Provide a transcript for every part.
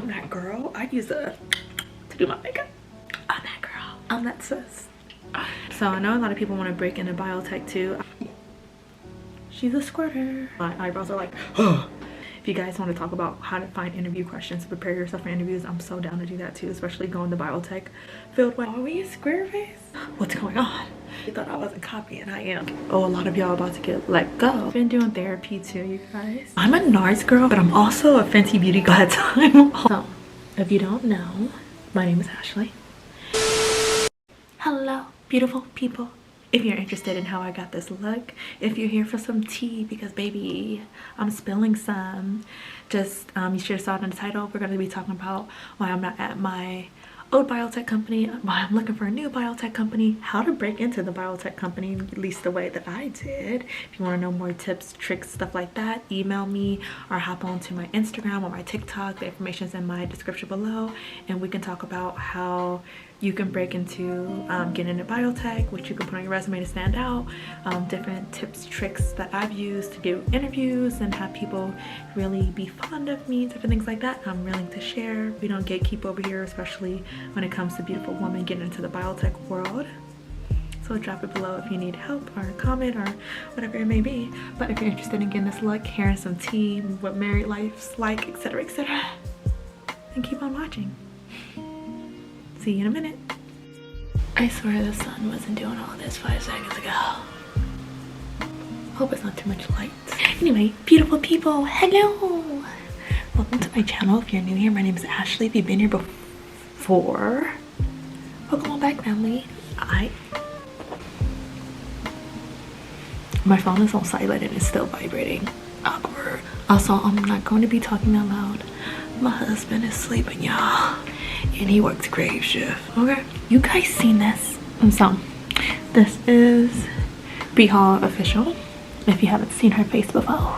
I'm that girl. I use a to do my makeup. I'm that girl. I'm that sis. So I know a lot of people want to break into biotech too. She's a squirter. My eyebrows are like, oh. If you guys want to talk about how to find interview questions to prepare yourself for interviews, I'm so down to do that too, especially going the biotech field. Are we a square face? What's going on? You thought I wasn't copying, I am. Oh, a lot of y'all about to get let go. I've been doing therapy too, you guys. I'm a NARS girl, but I'm also a Fenty Beauty God time. So, if you don't know, my name is Ashley. Hello, beautiful people. If you're interested in how I got this look, if you're here for some tea, because baby, I'm spilling some, just you should have saw it in the title. We're going to be talking about why I'm not at my old biotech company, why I'm looking for a new biotech company, how to break into the biotech company, at least the way that I did. If you want to know more tips, tricks, stuff like that, email me or hop on to my Instagram or my TikTok. The information is in my description below, and we can talk about how you can break into getting into biotech, which you can put on your resume to stand out, different tips, tricks that I've used to do interviews and have people really be fond of me, different things like that. I'm willing to share. We don't gatekeep over here, especially when it comes to beautiful women getting into the biotech world. So drop it below if you need help or comment or whatever it may be. But if you're interested in getting this look, hearing some tea, what married life's like, etc., then keep on watching. See you in a minute. I swear the sun wasn't doing all this 5 seconds ago. Hope it's not too much light. Anyway, beautiful people, hello. Welcome to my channel. If you're new here, my name is Ashley. If you've been here before, welcome on back, family. My phone is on silent and it's still vibrating. Awkward. Also, I'm not going to be talking that loud. My husband is sleeping, y'all, and he works grave shift. Okay, you guys seen this? So this is Brows+ official. If you haven't seen her face before,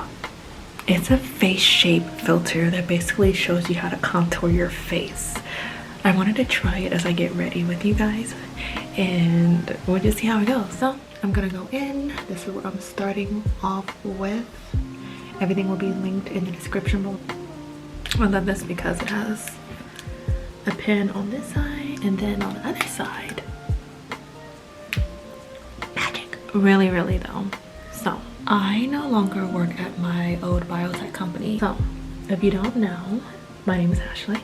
it's a face shape filter that basically shows you how to contour your face. I wanted to try it as I get ready with you guys, and we'll just see how it goes. So I'm gonna go in. This is what I'm starting off with. Everything will be linked in the description below. I love this because it has a pin on this side and then on the other side, magic. Really though. So I no longer work at my old biotech company. So if you don't know, my name is Ashley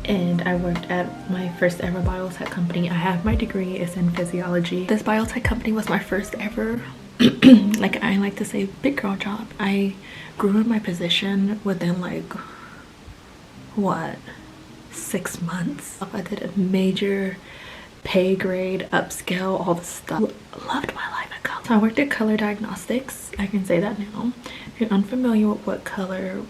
and I worked at my first ever biotech company. I have my degree, it's in physiology. This biotech company was my first ever like I like to say big girl job. I grew in my position within like what, 6 months. I did a major pay grade upscale, all the stuff. Loved my life at color. So I worked at Color Diagnostics. I can say that now. If you're unfamiliar with what Color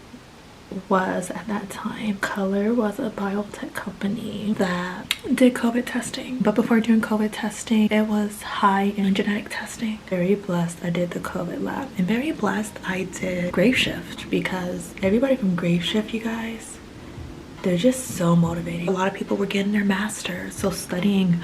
was at that time, Color was a biotech company that did COVID testing. But before doing COVID testing, it was high in genetic testing. Very blessed I did the COVID lab, and very blessed I did grave shift, because everybody from grave shift, you guys, they're just so motivating. A lot of people were getting their masters, so studying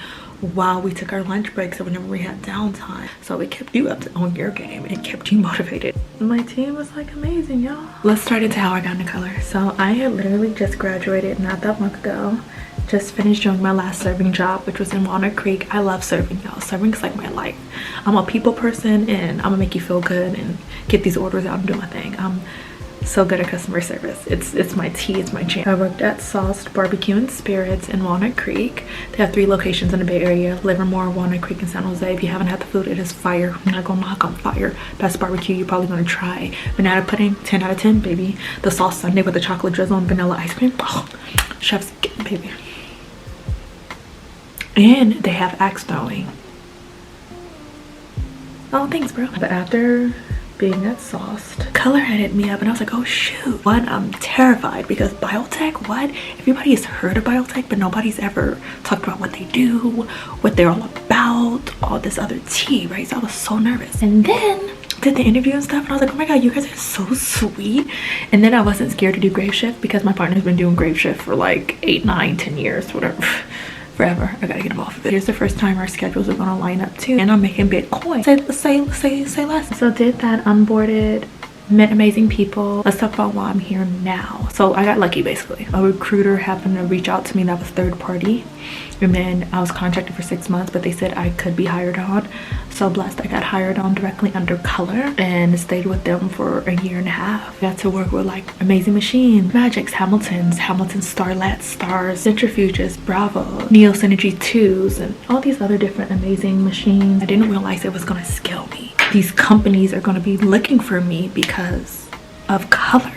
while we took our lunch breaks or whenever we had downtime. So it kept you up on your game. It kept you motivated. My team was like amazing, y'all. Let's start into how I got into color. So I had literally just graduated not that long ago. Just finished doing my last serving job, which was in Walnut Creek. I love serving, y'all. Serving is like my life. I'm a people person and I'm gonna make you feel good and get these orders out and do my thing. I'm so good at customer service. It's my tea, it's my jam. I worked at Sauced Barbecue and Spirits in Walnut Creek. They have 3 locations in the Bay Area: Livermore, Walnut Creek, and San Jose. If you haven't had the food, it is fire. I'm not gonna knock on fire. Best barbecue you're probably gonna try. Banana pudding, 10 out of 10, baby. The sauce sundae with the chocolate drizzle and vanilla ice cream. Oh, chef's baby. And they have axe throwing. Oh, thanks, bro. But after being at Sauced, Color had hit me up and I was like, oh shoot. One, I'm terrified because biotech, what? Everybody has heard of biotech, but nobody's ever talked about what they do, what they're all about, all this other tea, right? So I was so nervous. And then did the interview and stuff and I was like, oh my god, you guys are so sweet. And then I wasn't scared to do grave shift because my partner's been doing grave shift for like 8, 9, 10 years, whatever. Forever. I gotta get him off of it. Here's the first time our schedules are gonna line up too, and I'm making Bitcoin. Say less. So did that, onboarded, met amazing people. Let's talk about why I'm here now. So I got lucky basically. A recruiter happened to reach out to me that was third party, and then I was contracted for 6 months, but they said I could be hired on. So blessed, I got hired on directly under color and stayed with them for a year and a half. Got to work with like amazing machines, Magics, Hamiltons, Starlets, Stars, Centrifuges, Bravo, Neo Synergy 2s, and all these other different amazing machines. I didn't realize it was gonna scale me. These companies are gonna be looking for me because of color.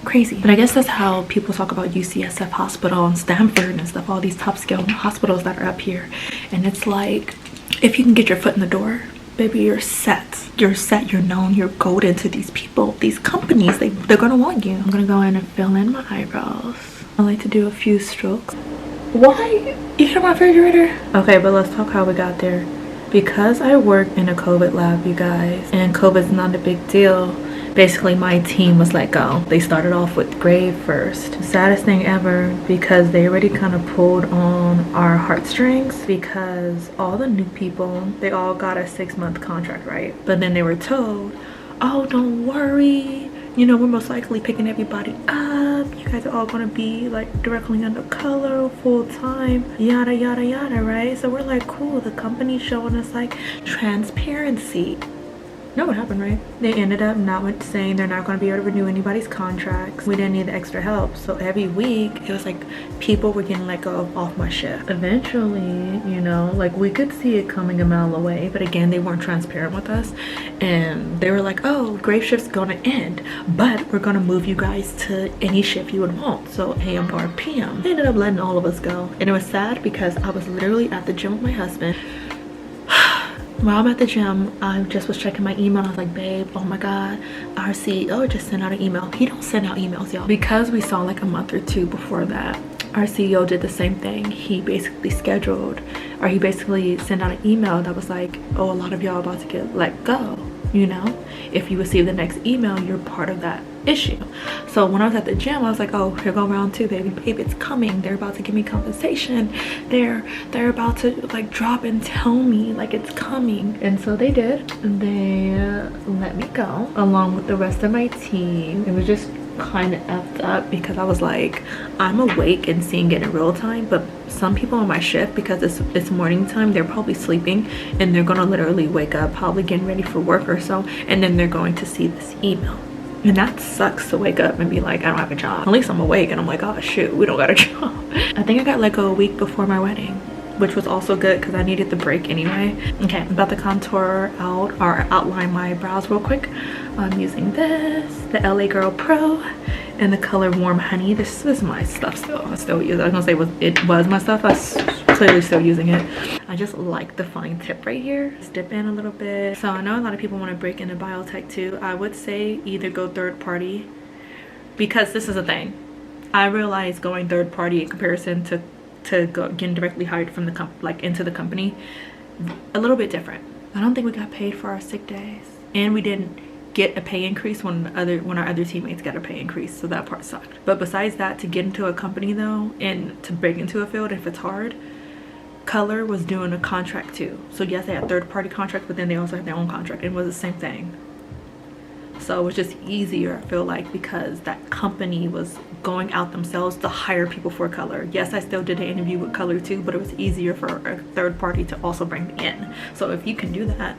Crazy. But I guess that's how people talk about UCSF Hospital and Stanford and stuff, all these top scale hospitals that are up here. And it's like, if you can get your foot in the door, baby, you're set. You're set, you're known, you're golden to these people, these companies. They're gonna want you. I'm gonna go in and fill in my eyebrows. I like to do a few strokes. Why? You hear my refrigerator? Okay, but let's talk how we got there. Because I work in a COVID lab, you guys, and COVID's not a big deal, basically my team was let go. They started off with Grave first. Saddest thing ever, because they already kind of pulled on our heartstrings, because all the new people, they all got a 6-month contract, right? But then they were told, oh, don't worry, you know, we're most likely picking everybody up. You guys are all gonna be like directly under color, full time, yada yada yada, right? So we're like, cool, the company's showing us like transparency. Know what happened, right? They ended up not saying they're not going to be able to renew anybody's contracts. We didn't need the extra help, so every week it was like people were getting let go off my shift. Eventually, you know, like we could see it coming a mile away, but again, they weren't transparent with us, and they were like, oh, Grave shift's gonna end, but we're gonna move you guys to any shift you would want, so AM or PM. They ended up letting all of us go, and it was sad because I was literally at the gym with my husband. While I'm at the gym, I just was checking my email. I was like, babe, oh my god, our CEO just sent out an email. He don't send out emails, y'all. Because we saw like a month or two before that, our CEO did the same thing. He basically scheduled, or he basically sent out an email that was like, oh, a lot of y'all about to get let go. You know, if you receive the next email, you're part of that issue. So when I was at the gym, I was like, oh, here go round 2, baby. Babe, it's coming. They're about to give me compensation. They're about to like drop and tell me like it's coming. And so they did. They let me go along with the rest of my team. It was just kind of effed up because I was like, I'm awake and seeing it in real time, but some people on my shift, because it's morning time, they're probably sleeping, and they're gonna literally wake up probably getting ready for work or so, and then they're going to see this email. And that sucks, to wake up and be like, I don't have a job. At least I'm awake and I'm like, oh shoot, we don't got a job. I think I got let go a week before my wedding, which was also good because I needed the break anyway. Okay, I'm about to contour out or outline my brows real quick. I'm using this, the LA Girl Pro, and the color Warm Honey. This is my stuff still. I still use it. I was gonna say it was my stuff. I was clearly still using it. I just like the fine tip right here. Just dip in a little bit. So I know a lot of people want to break into biotech too. I would say either go third party, because this is a thing. I realize going third party in comparison to getting directly hired from the into the company, a little bit different. I don't think we got paid for our sick days, and we didn't get a pay increase when our other teammates got a pay increase, so that part sucked. But besides that, to get into a company though, and to break into a field if it's hard, Color was doing a contract too. So yes, they had third party contracts, but then they also had their own contract. It was the same thing. So it was just easier, I feel like, because that company was going out themselves to hire people for Color. Yes, I still did an interview with Color too, but it was easier for a third party to also bring me in. So if you can do that,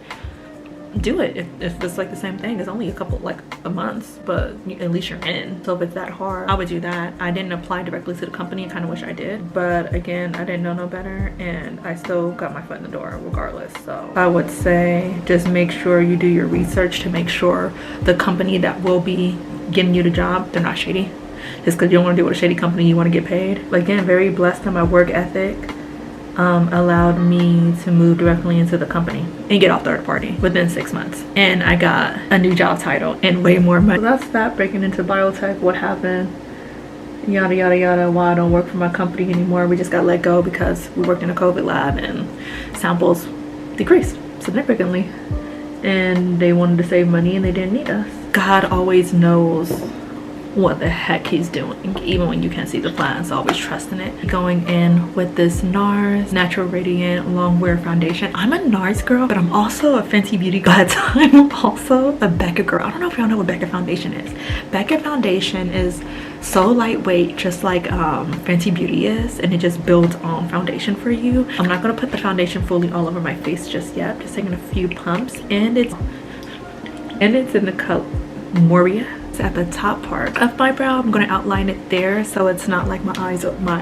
do it. If it's like the same thing, it's only a couple, like a month, but at least you're in. So if it's that hard, I would do that. I didn't apply directly to the company. I kind of wish I did, but again, I didn't know no better, and I still got my foot in the door regardless. So I would say just make sure you do your research to make sure the company that will be getting you the job, they're not shady. Just because you don't want to deal with a shady company, you want to get paid. But again, very blessed in my work ethic. Allowed me to move directly into the company and get off third party within 6 months, and I got a new job title and way more money. So that's that, breaking into biotech, what happened, yada yada yada, why I don't work for my company anymore. We just got let go because we worked in a COVID lab and samples decreased significantly, and they wanted to save money and they didn't need us. God always knows what the heck he's doing, even when you can't see the plans. Always trusting it. Going in with this NARS Natural Radiant Long Wear Foundation. I'm a NARS girl, but I'm also a Fenty Beauty girl. I'm also a Becca girl. I don't know if y'all know what Becca foundation is. Becca foundation is so lightweight, just like Fenty Beauty is, and it just builds on foundation for you. I'm not gonna put the foundation fully all over my face just yet. I'm just taking a few pumps, and it's in the color Moria. At the top part of my brow, I'm going to outline it there, so it's not like my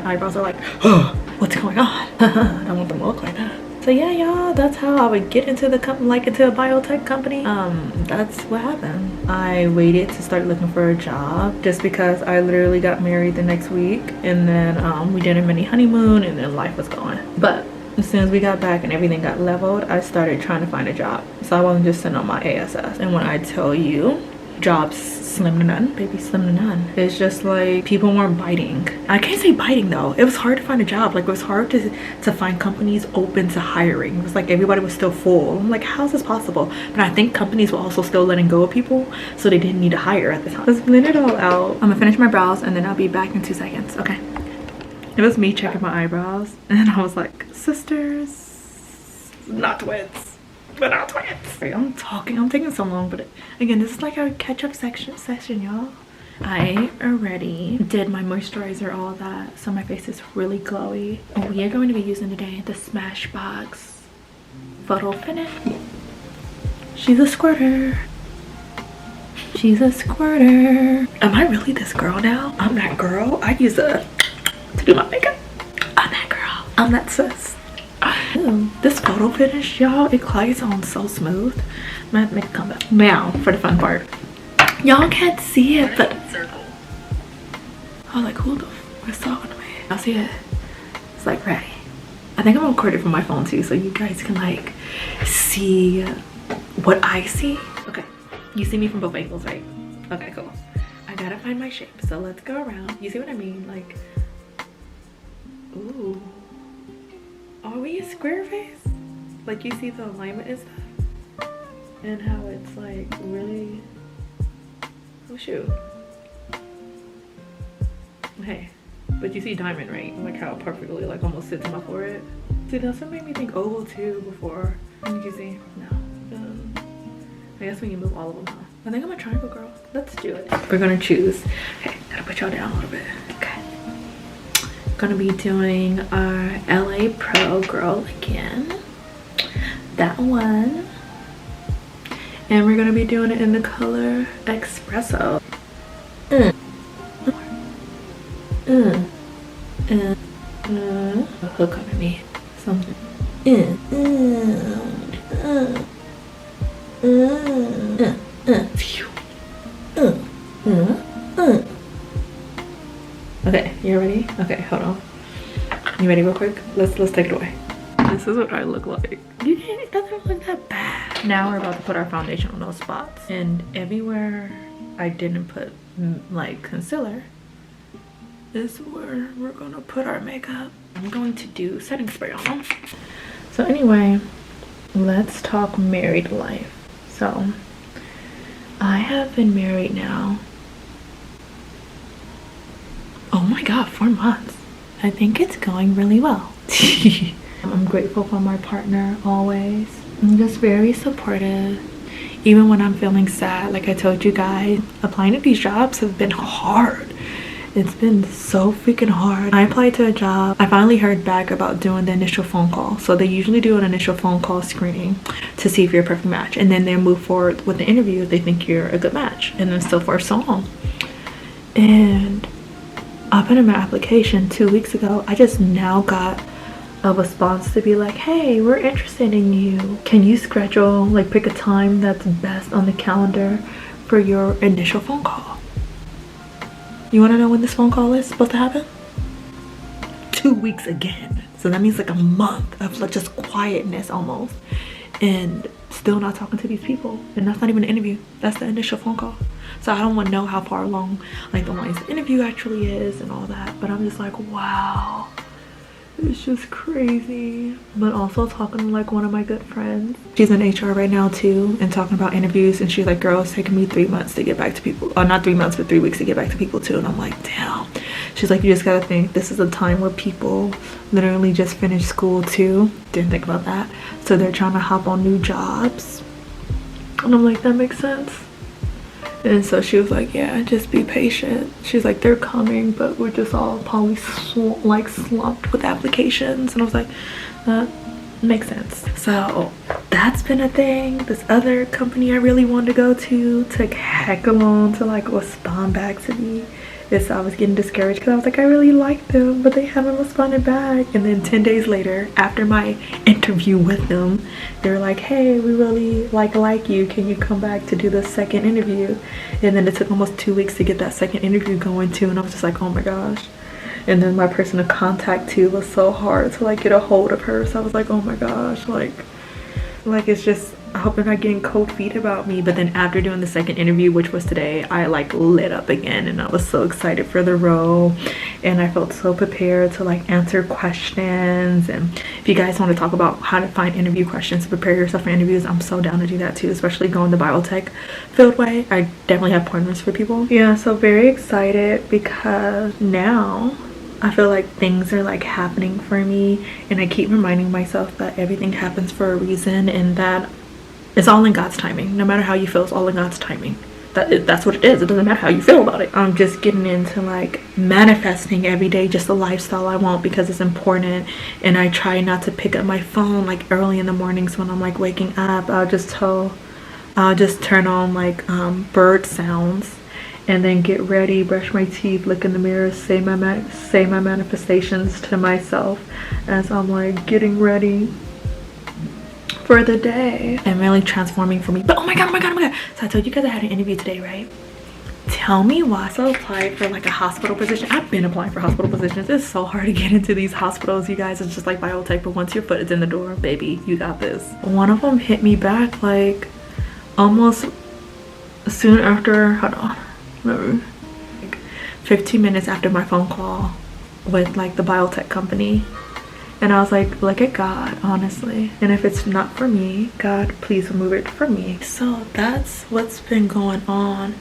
eyebrows are like, oh, what's going on? I don't want them to look like that. So yeah, y'all, that's how I would get into the company, like into a biotech company. That's what happened. I waited to start looking for a job just because I literally got married the next week, and then we did a mini honeymoon, and then life was going. But as soon as we got back and everything got leveled, I started trying to find a job, so I wasn't just sitting on my ASS. And when I tell you, jobs slim to none, baby, slim to none. It's just like people weren't biting. I can't say biting though. It was hard to find a job. Like, it was hard to find companies open to hiring. It was like everybody was still full. I'm like, how is this possible? But I think companies were also still letting go of people, so they didn't need to hire at the time. Let's blend it all out. I'm gonna finish my brows and then I'll be back in 2 seconds. Okay. It was me checking my eyebrows, and I was like, sisters, not twins. But not twins. Sorry, I'm taking so long, but again, this is like a catch-up session, y'all. I already did my moisturizer, all that, so my face is really glowy. We are going to be using today the Smashbox Photo Finish. She's a squirter. She's a squirter. Am I really this girl now? I'm that girl. I use a to do my makeup. I'm that girl. I'm that sis. This photo finish, y'all, it glides on so smooth. I'm gonna have to make a comeback now for the fun part. Y'all can't see it, but I was like, who the f is talking to me? Y'all see it? It's like ready. I think I'm gonna record it from my phone too, so you guys can like see what I see. Okay, you see me from both angles, right? Okay, cool. I gotta find my shape, so let's go around. You see what I mean? Like, ooh. Are we a square face? Like, you see the alignment and stuff? And how it's like really, oh shoot. Hey, but you see diamond, right? Like how it perfectly like almost sits in my forehead. See, that's what made me think oval too before. You can see, no. I guess we can move all of them, huh? I think I'm a triangle girl. Let's do it. We're gonna choose. Okay, gotta put y'all down a little bit. Okay. Gonna be doing our LA Pro Girl again, that one, and we're gonna be doing it in the color Espresso. A hook underneath something. Okay, you ready? Okay, hold on. You ready real quick? Let's take it away. This is what I look like. It doesn't look that bad. Now we're about to put our foundation on those spots. And everywhere I didn't put like concealer is where we're gonna put our makeup. I'm going to do setting spray on them. So anyway, let's talk married life. So I have been married now, oh my god, 4 months. I think it's going really well. I'm grateful for my partner always. I'm just very supportive. Even when I'm feeling sad, like I told you guys, applying to these jobs have been hard. It's been so freaking hard. I applied to a job. I finally heard back about doing the initial phone call. So they usually do an initial phone call screening to see if you're a perfect match. And then they move forward with the interview if they think you're a good match. And then so far so on. And I put in my application 2 weeks ago. I just now got a response to be like, hey, we're interested in you. Can you schedule, like pick a time that's best on the calendar for your initial phone call? You want to know when this phone call is supposed to happen? 2 weeks again. So that means like a month of like just quietness almost. And still not talking to these people. And that's not even an interview. That's the initial phone call. So I don't want to know how far along like the lines the interview actually is and all that. But I'm just like, wow. It's just crazy. But also talking to like one of my good friends. She's in HR right now too, and talking about interviews, and she's like, girl, it's taking me 3 months to get back to people. Not 3 months, but 3 weeks to get back to people too. And I'm like, damn. She's like, you just gotta think, this is a time where people literally just finished school too. Didn't think about that. So they're trying to hop on new jobs. And I'm like, that makes sense. And so she was like, yeah, just be patient. She's like, they're coming, but we're just all probably slumped with applications. And I was like, that makes sense. So that's been a thing. This other company I really wanted to go to took heck long to like respond back to me. And so I was getting discouraged because I was like, I really like them, but they haven't responded back. And then 10 days later, after my interview with them, they were like, hey, we really like you. Can you come back to do the second interview? And then it took almost 2 weeks to get that second interview going too. And I was just like, oh my gosh. And then my person of contact too was so hard to like get a hold of her. So I was like, oh my gosh, like it's just, I hope they're not getting cold feet about me. But then after doing the second interview, which was today, I like lit up again, and I was so excited for the role, and I felt so prepared to like answer questions. And if you guys want to talk about how to find interview questions to prepare yourself for interviews, I'm so down to do that too, especially going the biotech field way. I definitely have pointers for people. Yeah, so very excited because now I feel like things are like happening for me, and I keep reminding myself that everything happens for a reason, and that it's all in God's timing. No matter how you feel, it's all in God's timing. That's what it is. It doesn't matter how you feel about it. I'm just getting into like manifesting every day just the lifestyle I want, because it's important. And I try not to pick up my phone like early in the mornings when I'm like waking up. I'll just turn on like bird sounds, and then get ready, brush my teeth, look in the mirror, say my manifestations to myself as I'm like getting ready for the day. And really transforming for me. But oh my god. So I told you guys I had an interview today, right? Tell me why. So I applied for like a hospital position. I've been applying for hospital positions. It's so hard to get into these hospitals, you guys. It's just like biotech, but once your foot is in the door, baby, you got this. One of them hit me back like almost soon after, hold on, maybe like 15 minutes after my phone call with like the biotech company. And I was like, look at God, honestly. And if it's not for me, God, please remove it from me. So that's what's been going on.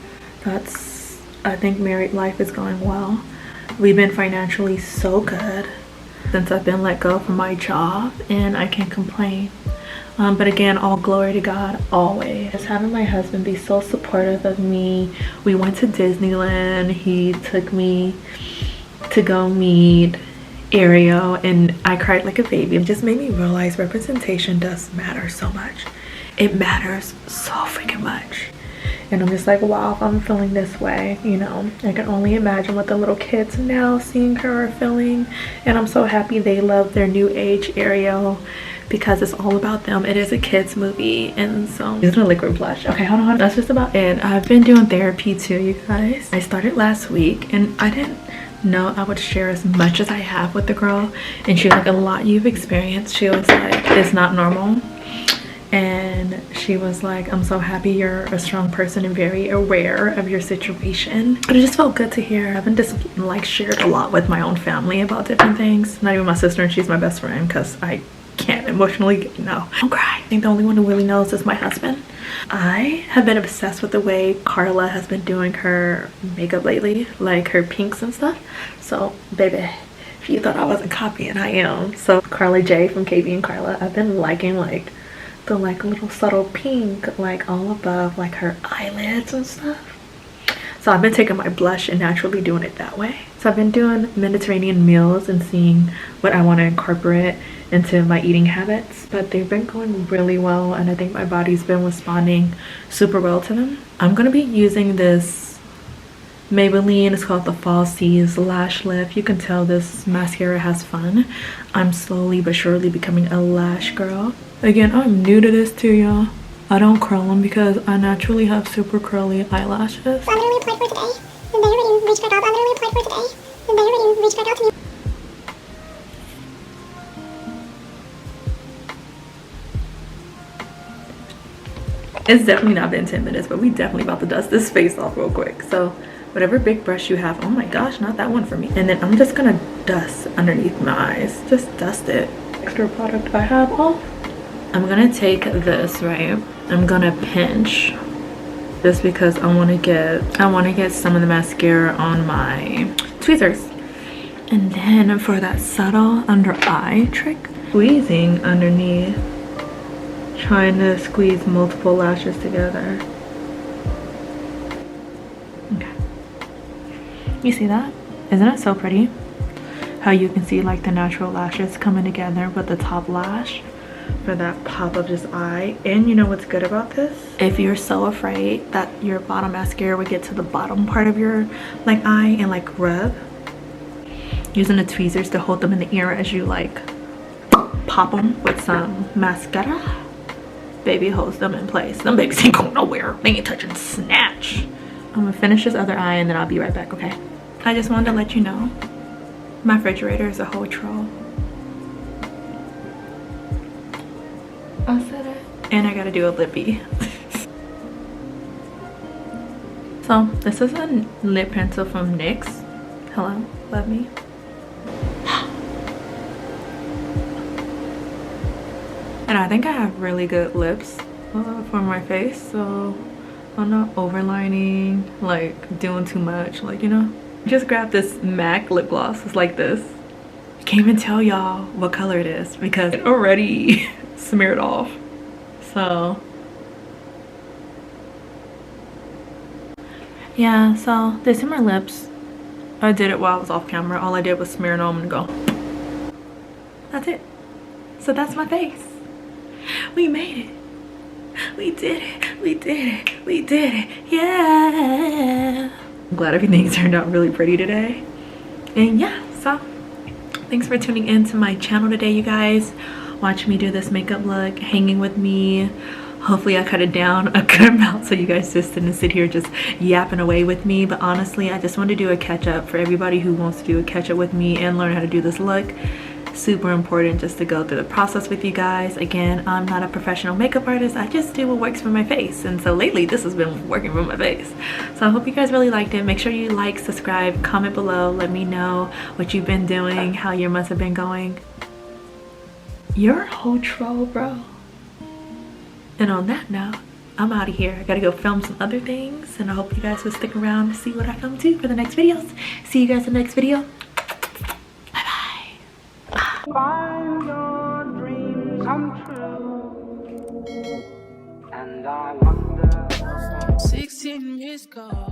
I think married life is going well. We've been financially so good since I've been let go from my job, and I can't complain. But again, all glory to God always. Just having my husband be so supportive of me. We went to Disneyland. He took me to go meet Ariel, and I cried like a baby. It just made me realize representation does matter so much. It matters so freaking much. And I'm just like, wow, if I'm feeling this way, you know, I can only imagine what the little kids now seeing her are feeling. And I'm so happy they love their new age Ariel, because it's all about them. It is a kids movie. And so I'm using a liquid blush. Okay, hold on, that's just about it. I've been doing therapy too, you guys. I started last week, and I didn't know I would share as much as I have with the girl, and she was like, a lot you've experienced. She was like, it's not normal. And she was like, I'm so happy you're a strong person and very aware of your situation. But it just felt good to hear. I've been just like shared a lot with my own family about different things. Not even my sister, and she's my best friend, because I can't emotionally, no, don't cry. I think the only one who really knows is my husband. I have been obsessed with the way Carla has been doing her makeup lately, like her pinks and stuff. So baby, if you thought I wasn't copying, I am. So Carla J from KB and Carla, I've been liking like the like little subtle pink like all above like her eyelids and stuff. So I've been taking my blush and naturally doing it that way. So I've been doing Mediterranean meals and seeing what I want to incorporate into my eating habits, but they've been going really well, and I think my body's been responding super well to them. I'm gonna be using this Maybelline, it's called the Falsies Lash Lift. You can tell this mascara has fun. I'm slowly but surely becoming a lash girl. Again, I'm new to this too, y'all. I don't curl them because I naturally have super curly eyelashes. So I'm literally applied for today, and they already reached back out. I'm literally applied for today, and they already reached back out to me. It's definitely not been 10 minutes, but we definitely about to dust this face off real quick. So whatever big brush you have. Oh my gosh, not that one for me. And then I'm just gonna dust underneath my eyes. Just dust it. Extra product I have off. I'm gonna take this, right? I'm gonna pinch just because I want to get some of the mascara on my tweezers. And then for that subtle under eye trick, squeezing underneath, trying to squeeze multiple lashes together. Okay. You see that? Isn't it so pretty? How you can see like the natural lashes coming together with the top lash for that pop of just eye. And you know what's good about this? If you're so afraid that your bottom mascara would get to the bottom part of your like eye and like rub, using the tweezers to hold them in the ear as you like pop them with some mascara, baby, holds them in place. Them babies ain't going nowhere. They ain't touching snatch. I'm gonna finish this other eye and then I'll be right back, okay? I just wanted to let you know my refrigerator is a whole troll. I said it. And I gotta do a lippy. So this is a lip pencil from NYX. Hello, love me. And I think I have really good lips for my face, so I'm not overlining, like doing too much, like, you know. Just grab this MAC lip gloss. It's like this. I can't even tell y'all what color it is because it already smeared off. So yeah, so this is my lips. I did it while I was off camera. All I did was smear it on and go. That's it. So that's my face. We made it. We did it. We did it. We did it. Yeah. I'm glad everything turned out really pretty today. And yeah, so thanks for tuning in to my channel today, you guys. Watch me do this makeup look, hanging with me. Hopefully I cut it down a good amount so you guys just didn't sit here just yapping away with me. But honestly, I just wanted to do a catch up for everybody who wants to do a catch up with me and learn how to do this look. Super important just to go through the process with you guys. Again, I'm not a professional makeup artist. I just do what works for my face. And so lately this has been working for my face. So I hope you guys really liked it. Make sure you like, subscribe, comment below. Let me know what you've been doing, how your months have been going. You're a whole troll, bro. And on that note, I'm out of here. I gotta go film some other things. And I hope you guys will stick around to see what I film too for the next videos. See you guys in the next video. Find your dreams come true, and I wonder. 16 years ago.